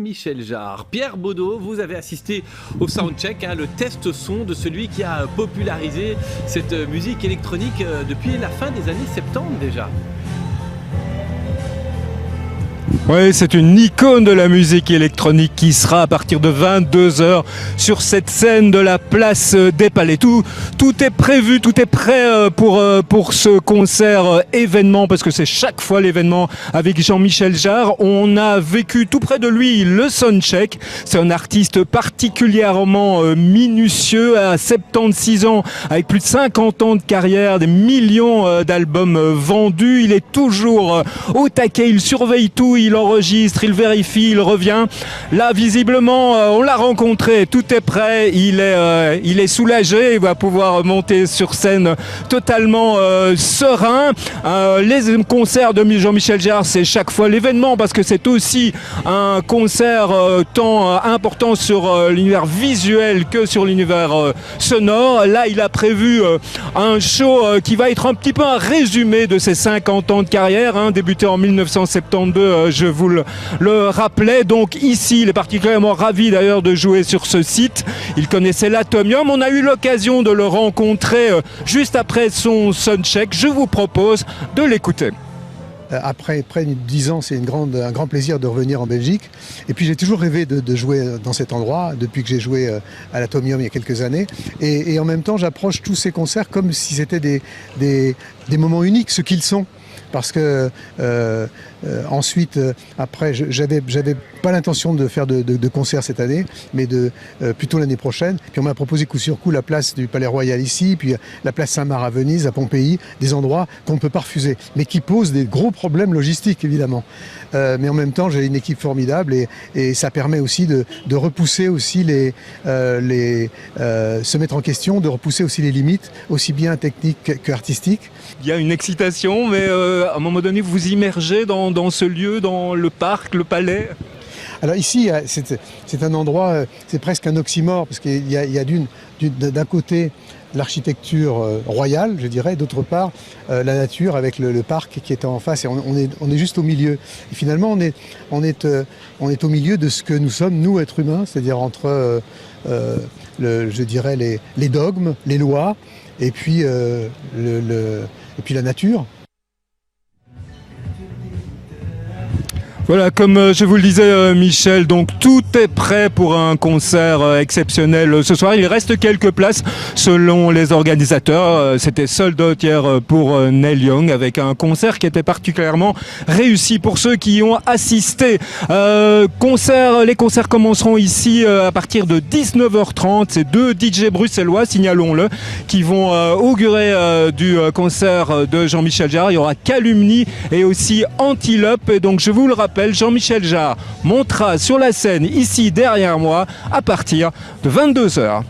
Jean-Michel Jarre. Pierre Baudot, vous avez assisté au soundcheck, le test son de celui qui a popularisé cette musique électronique depuis la fin des années 70 déjà. Oui, c'est une icône de la musique électronique qui sera à partir de 22 h sur cette scène de la place des Palais. Tout est prévu, tout est prêt pour ce concert événement, parce que c'est chaque fois l'événement avec Jean-Michel Jarre. On a vécu tout près de lui le soundcheck. C'est un artiste particulièrement minutieux, à 76 ans, avec plus de 50 ans de carrière, des millions d'albums vendus. Il est toujours au taquet, il surveille tout, il enregistre, il vérifie, il revient. Là, visiblement, on l'a rencontré, tout est prêt, il est soulagé, il va pouvoir monter sur scène totalement serein. Les concerts de Jean-Michel Jarre, c'est chaque fois l'événement, parce que c'est aussi un concert tant important sur l'univers visuel que sur l'univers sonore. Là, il a prévu un show qui va être un petit peu un résumé de ses 50 ans de carrière, débuté en 1972, je vous le rappelais. Donc ici, il est particulièrement ravi d'ailleurs de jouer sur ce site. Il connaissait l'Atomium. On a eu l'occasion de le rencontrer juste après son soundcheck. Je vous propose de l'écouter. Après près de 10 ans, c'est un grand plaisir de revenir en Belgique. Et puis j'ai toujours rêvé de jouer dans cet endroit, depuis que j'ai joué à l'Atomium il y a quelques années. Et en même temps, j'approche tous ces concerts comme si c'était des moments uniques, ce qu'ils sont. Parce que ensuite, après, j'avais pas l'intention de faire de concert cette année, mais plutôt l'année prochaine. Puis on m'a proposé coup sur coup la place du Palais Royal ici, puis la place Saint-Marc à Venise, à Pompéi, des endroits qu'on ne peut pas refuser, mais qui posent des gros problèmes logistiques évidemment. Mais en même temps, j'ai une équipe formidable et ça permet aussi de repousser aussi se mettre en question, de repousser aussi les limites, aussi bien techniques qu'artistiques. Il y a une excitation, mais à un moment donné, vous vous immergez dans ce lieu, dans le parc, le palais. Alors ici, c'est un endroit, c'est presque un oxymore, parce qu'il y a d'un côté l'architecture royale, je dirais, d'autre part la nature avec le parc qui est en face, et on est juste au milieu. Et finalement, on est au milieu de ce que nous sommes, nous, êtres humains, c'est-à-dire entre, je dirais, les dogmes, les lois, et puis la nature. Voilà, comme je vous le disais, Michel, donc tout est prêt pour un concert exceptionnel ce soir. Il reste quelques places selon les organisateurs. C'était sold out hier pour Neil Young, avec un concert qui était particulièrement réussi pour ceux qui y ont assisté. Les concerts commenceront ici à partir de 19 h 30. C'est deux DJ bruxellois, signalons-le, qui vont augurer du concert de Jean-Michel Jarre. Il y aura Calumnie et aussi Antilope. Et donc je vous le rappelle, Jean-Michel Jarre montera sur la scène ici derrière moi à partir de 22 h.